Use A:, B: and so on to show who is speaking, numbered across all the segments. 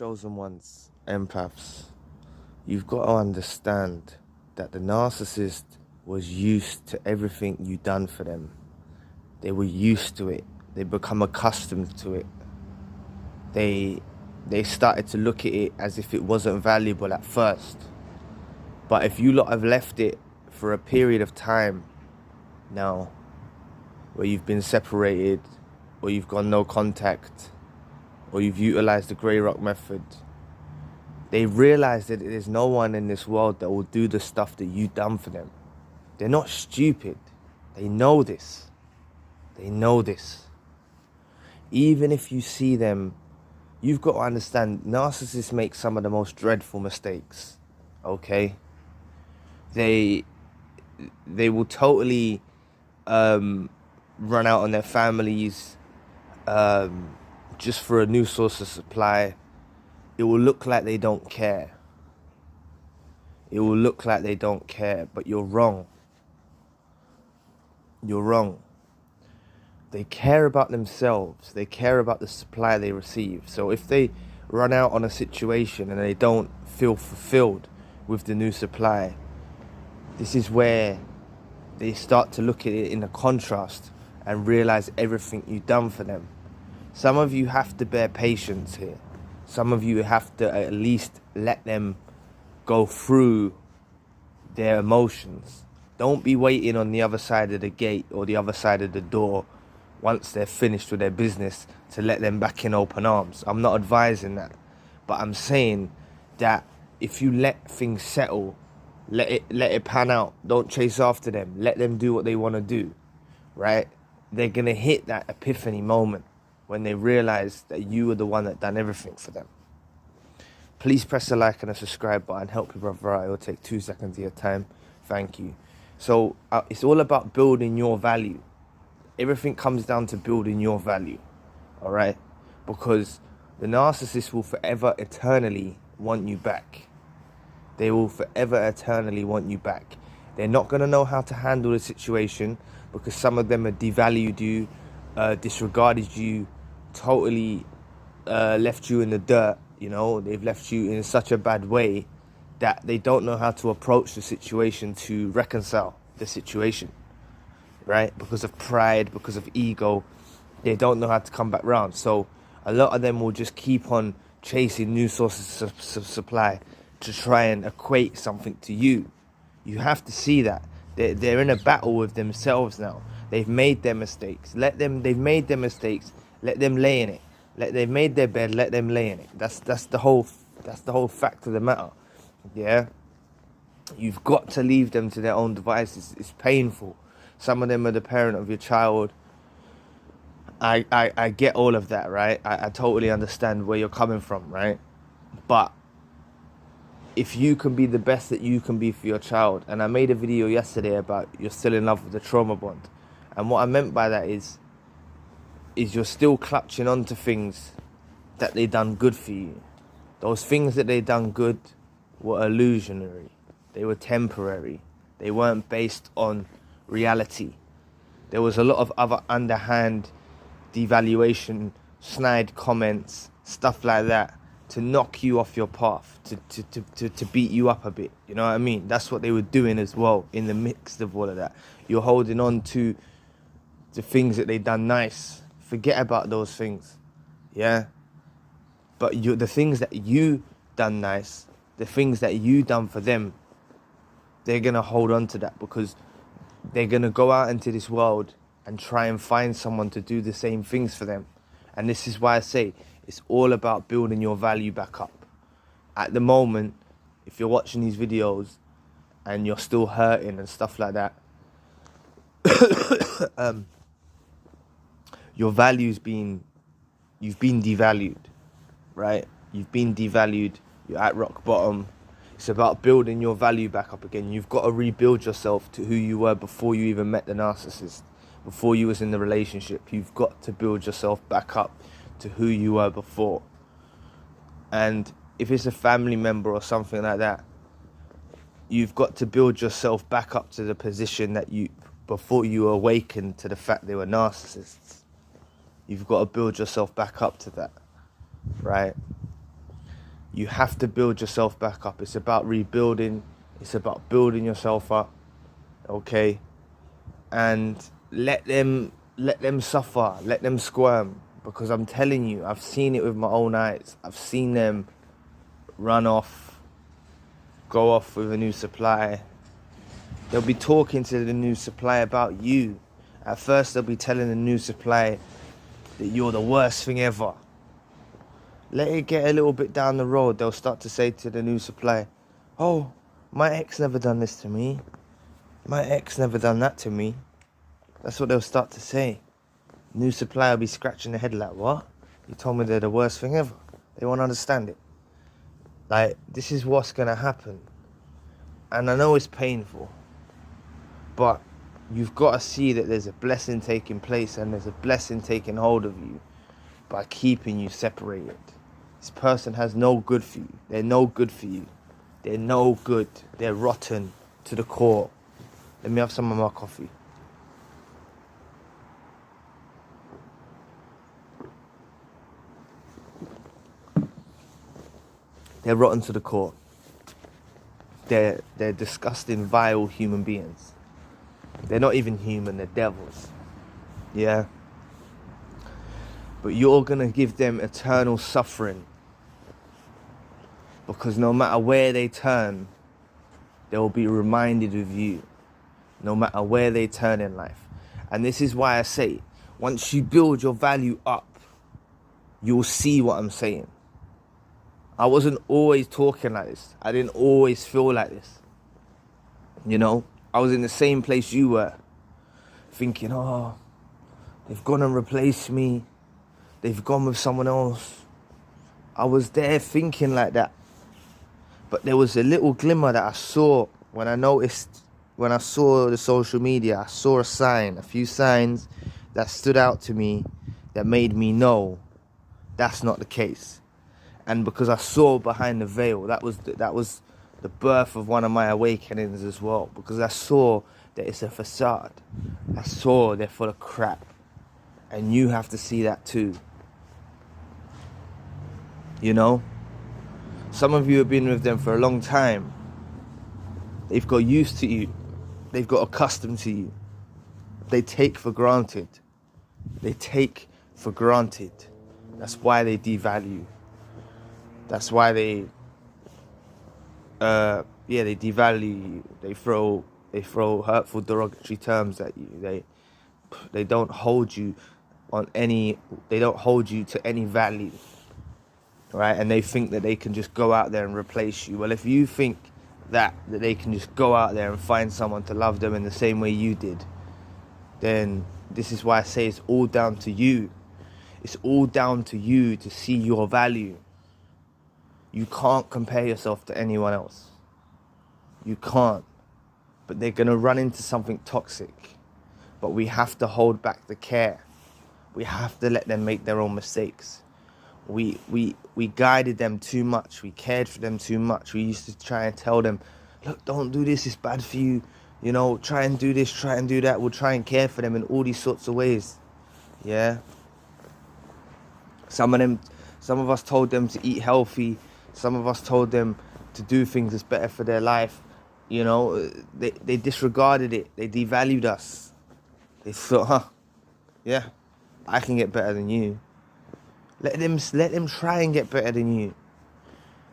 A: chosen ones, empaths, you've got to understand that the narcissist was used to everything you done for them. They were used to it. They become accustomed to it. They started to look at it as if it wasn't valuable at first. But if you lot have left it for a period of time now, where you've been separated, or you've got no contact, or you've utilized the grey rock method, they realize that there's no one in this world that will do the stuff that you've done for them. They're not stupid. They know this. They know this. Even if you see them, you've got to understand, narcissists make some of the most dreadful mistakes, okay? They will totally run out on their families just for a new source of supply. It will look like they don't care. It will look like they don't care, but you're wrong. You're wrong. They care about themselves. They care about the supply they receive. So if they run out on a situation and they don't feel fulfilled with the new supply, this is where they start to look at it in a contrast and realize everything you've done for them. Some of you have to bear patience here. Some of you have to at least let them go through their emotions. Don't be waiting on the other side of the gate or the other side of the door once they're finished with their business to let them back in open arms. I'm not advising that. But I'm saying that if you let things settle, let it pan out. Don't chase after them. Let them do what they want to do, right? They're going to hit that epiphany moment when they realize that you were the one that done everything for them. Please press the like and a subscribe button. Help your brother out. It will take 2 seconds of your time. Thank you. So it's all about building your value. Everything comes down to building your value, all right? Because the narcissist will forever, eternally want you back. They will forever, eternally want you back. They're not going to know how to handle the situation because some of them have devalued you, disregarded you, totally left you in the dirt, you know? They've left you in such a bad way that they don't know how to approach the situation to reconcile the situation, right? Because of pride, because of ego, they don't know how to come back round. So a lot of them will just keep on chasing new sources of supply to try and equate something to you. You have to see that. They're in a battle with themselves now. They've made their mistakes. They've made their mistakes. Let them lay in it. They've made their bed, let them lay in it. That's the whole fact of the matter. Yeah? You've got to leave them to their own devices. It's painful. Some of them are the parent of your child. I get all of that, right? I totally understand where you're coming from, right? But if you can be the best that you can be for your child, and I made a video yesterday about you're still in love with the trauma bond. And what I meant by that is you're still clutching onto things that they done good for you. Those things that they done good were illusionary. They were temporary. They weren't based on reality. There was a lot of other underhand devaluation, snide comments, stuff like that, to knock you off your path, to beat you up a bit. You know what I mean? That's what they were doing as well in the mix of all of that. You're holding on to the things that they done nice. Forget about those things, yeah? But the things that you done nice, the things that you done for them, they're going to hold on to that because they're going to go out into this world and try and find someone to do the same things for them. And this is why I say it's all about building your value back up. At the moment, if you're watching these videos and you're still hurting and stuff like that, your value's you've been devalued, right? You've been devalued. You're at rock bottom. It's about building your value back up again. You've got to rebuild yourself to who you were before you even met the narcissist, before you was in the relationship. You've got to build yourself back up to who you were before. And if it's a family member or something like that, you've got to build yourself back up to the position that before you awakened to the fact they were narcissists. You've got to build yourself back up to that, right? You have to build yourself back up. It's about rebuilding. It's about building yourself up. Okay? And let them suffer. Let them squirm. Because I'm telling you, I've seen it with my own eyes. I've seen them run off, go off with a new supply. They'll be talking to the new supply about you. At first, they'll be telling the new supply that you're the worst thing ever. Let it get a little bit down the road. They'll start to say to the new supply, oh, my ex never done this to me. My ex never done that to me. That's what they'll start to say. New supply will be scratching their head like, what? You told me they're the worst thing ever. They won't understand it. Like, this is what's going to happen. And I know it's painful. But you've got to see that there's a blessing taking place, and there's a blessing taking hold of you by keeping you separated. This person has no good for you. They're no good for you. They're no good. They're rotten to the core. Let me have some of my coffee. They're rotten to the core. They're disgusting, vile human beings. They're not even human, they're devils. Yeah? But you're going to give them eternal suffering. Because no matter where they turn, they will be reminded of you. No matter where they turn in life. And this is why I say, once you build your value up, you'll see what I'm saying. I wasn't always talking like this. I didn't always feel like this. You know, I was in the same place you were. Thinking, oh, they've gone and replaced me. They've gone with someone else. I was there thinking like that. But there was a little glimmer that I saw when I saw the social media. I saw a few signs that stood out to me that made me know that's not the case. And because I saw behind the veil, that was the birth of one of my awakenings as well. Because I saw that it's a facade. I saw they're full of crap. And you have to see that too. You know? Some of you have been with them for a long time. They've got used to you. They've got accustomed to you. They take for granted. They take for granted. That's why they devalue. That's why they devalue you. They throw hurtful, derogatory terms at you. They don't hold you to any value. Right? And they think that they can just go out there and replace you. Well, if you think that they can just go out there and find someone to love them in the same way you did, then this is why I say it's all down to you. It's all down to you to see your value. You can't compare yourself to anyone else. You can't. But they're going to run into something toxic. But we have to hold back the care. We have to let them make their own mistakes. We guided them too much. We cared for them too much. We used to try and tell them, look, don't do this, it's bad for you. You know, try and do this, try and do that. We'll try and care for them in all these sorts of ways. Yeah? Some of us told them to eat healthy. Some of us told them to do things that's better for their life. You know, they disregarded it. They devalued us. They thought, yeah, I can get better than you. Let them try and get better than you.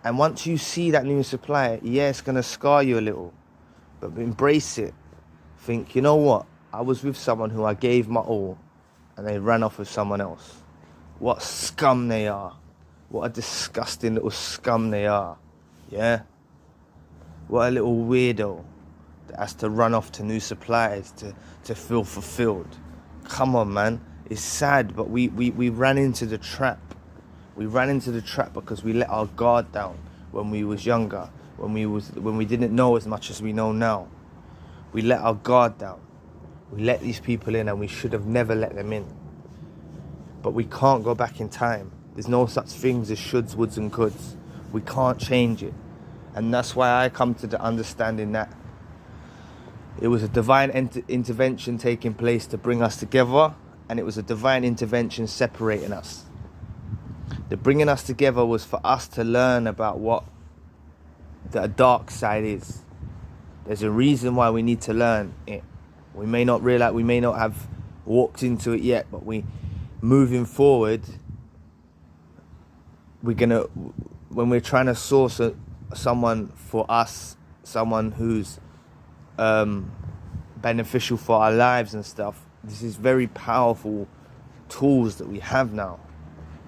A: And once you see that new supply, yeah, it's going to scar you a little. But embrace it. Think, you know what? I was with someone who I gave my all, and they ran off with someone else. What scum they are. What a disgusting little scum they are. Yeah? What a little weirdo that has to run off to new suppliers to feel fulfilled. Come on, man. It's sad, but we ran into the trap. We ran into the trap because we let our guard down when we was younger. When we didn't know as much as we know now. We let our guard down. We let these people in, and we should have never let them in. But we can't go back in time. There's no such things as shoulds, woulds and coulds. We can't change it. And that's why I come to the understanding that it was a divine intervention taking place to bring us together, and it was a divine intervention separating us. The bringing us together was for us to learn about what the dark side is. There's a reason why we need to learn it. We may not realize, we may not have walked into it yet, but moving forward, when we're trying to source someone for us, someone who's beneficial for our lives and stuff, this is very powerful tools that we have now,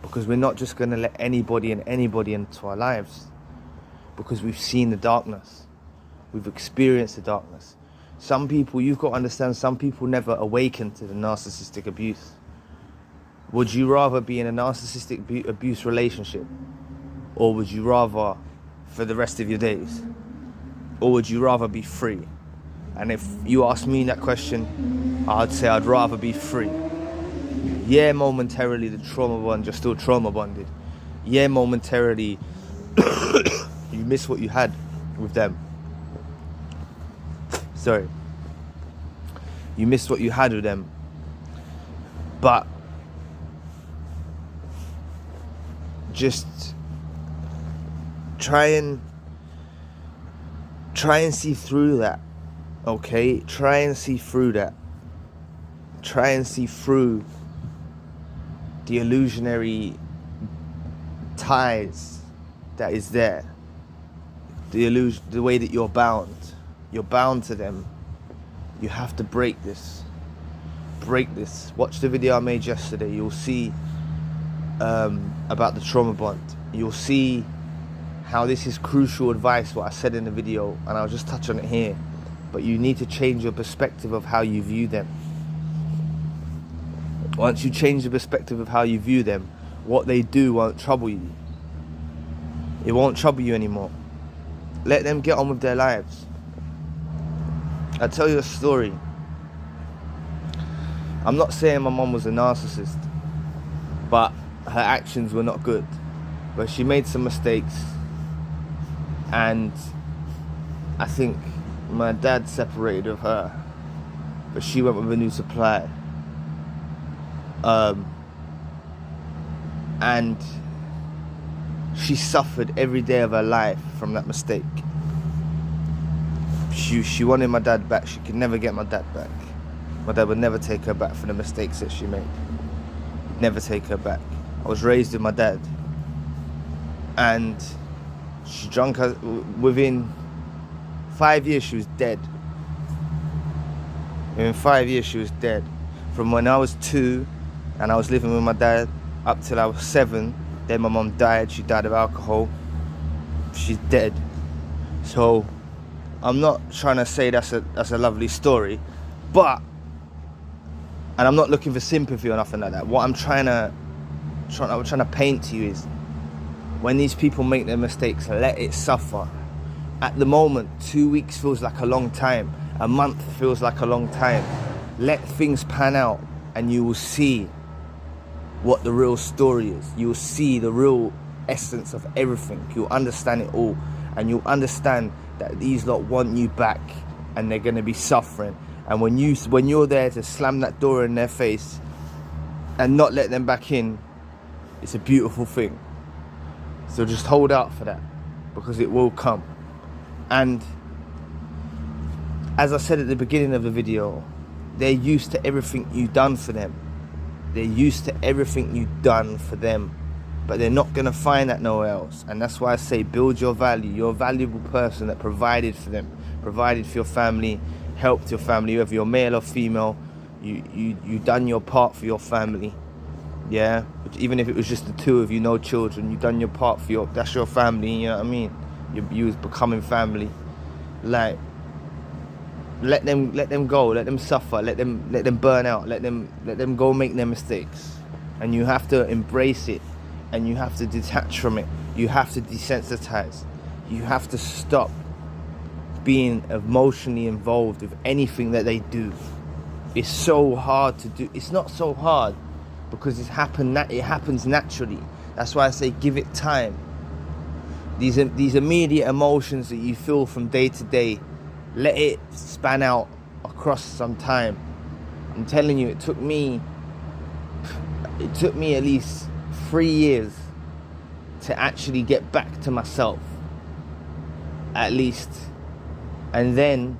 A: because we're not just going to let anybody into our lives, because we've seen the darkness, we've experienced the darkness. Some people, you've got to understand, some people never awaken to the narcissistic abuse. Would you rather be in a narcissistic abuse relationship, or would you rather for the rest of your days, or would you rather be free? And if you ask me that question, I'd say I'd rather be free. Yeah, momentarily the trauma bond, you're still trauma bonded. Yeah, momentarily you miss what you had with them. Sorry. You missed what you had with them. But just try and see through that. Okay? Try and see through that. Try and see through the illusionary ties that is there. The way that you're bound. You're bound to them. You have to break this. Break this. Watch the video I made yesterday. You'll see about the trauma bond. You'll see how this is crucial advice, what I said in the video, and I'll just touch on it here. But you need to change your perspective of how you view them. Once you change the perspective of how you view them, what they do won't trouble you. It won't trouble you anymore. Let them get on with their lives. I'll tell you a story. I'm not saying my mum was a narcissist, but her actions were not good. But she made some mistakes, and I think my dad separated with her, but she went with a new supply. And she suffered every day of her life from that mistake. She wanted my dad back. She could never get my dad back. My dad would never take her back for the mistakes that she made. He'd never take her back. I was raised with my dad, and she drank her. Within 5 years, she was dead. Within 5 years, she was dead. From when I was 2, and I was living with my dad, up till I was 7. Then my mum died. She died of alcohol. She's dead. So I'm not trying to say that's a lovely story, but, and I'm not looking for sympathy or nothing like that. What I'm trying to paint to you is, when these people make their mistakes, let it suffer. At the moment, 2 weeks feels like a long time. A month feels like a long time. Let things pan out, and you will see what the real story is. You'll see the real essence of everything. You'll understand it all, and you'll understand that these lot want you back, and they're going to be suffering. And when you're there to slam that door in their face and not let them back in, it's a beautiful thing. So just hold out for that, because it will come. And as I said at the beginning of the video, they're used to everything you've done for them. They're used to everything you've done for them, but they're not going to find that nowhere else. And that's why I say, build your value. You're a valuable person that provided for them, provided for your family, helped your family, whether you're male or female. You done your part for your family. Yeah, even if it was just the two of you, no children, you done your part for that's your family. You know what I mean? You was becoming family. Like, let them go, let them suffer, let them burn out, let them go make their mistakes. And you have to embrace it, and you have to detach from it. You have to desensitize. You have to stop being emotionally involved with anything that they do. It's so hard to do. It's not so hard, because it happens naturally. That's why I say, give it time. These immediate emotions that you feel from day to day, let it span out across some time. I'm telling you, it took me at least 3 years to actually get back to myself, at least. And then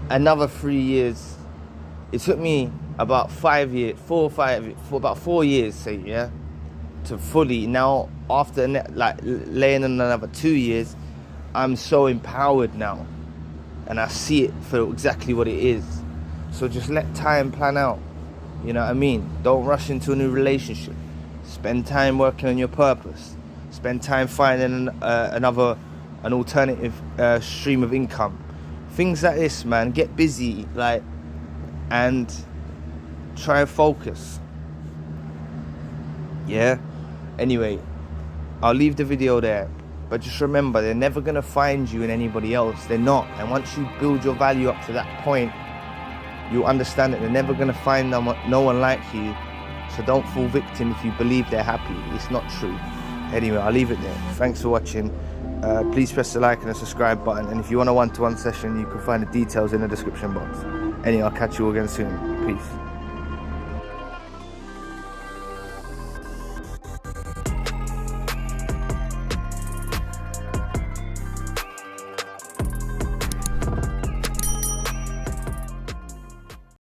A: another 3 years. It took me about 5 years, for about 4 years, say, yeah, to fully. Now, after like laying in another 2 years, I'm so empowered now, and I see it for exactly what it is. So just let time plan out. You know what I mean? Don't rush into a new relationship. Spend time working on your purpose. Spend time finding an alternative stream of income. Things like this, man. Get busy, like, and try and focus. Yeah? Anyway, I'll leave the video there. But just remember, they're never going to find you in anybody else. They're not. And once you build your value up to that point, you'll understand that they're never going to find no one like you. So don't fall victim if you believe they're happy. It's not true. Anyway, I'll leave it there. Thanks for watching. Please press the like and the subscribe button. And if you want a one-to-one session, you can find the details in the description box. Anyway, I'll catch you all again soon. Peace.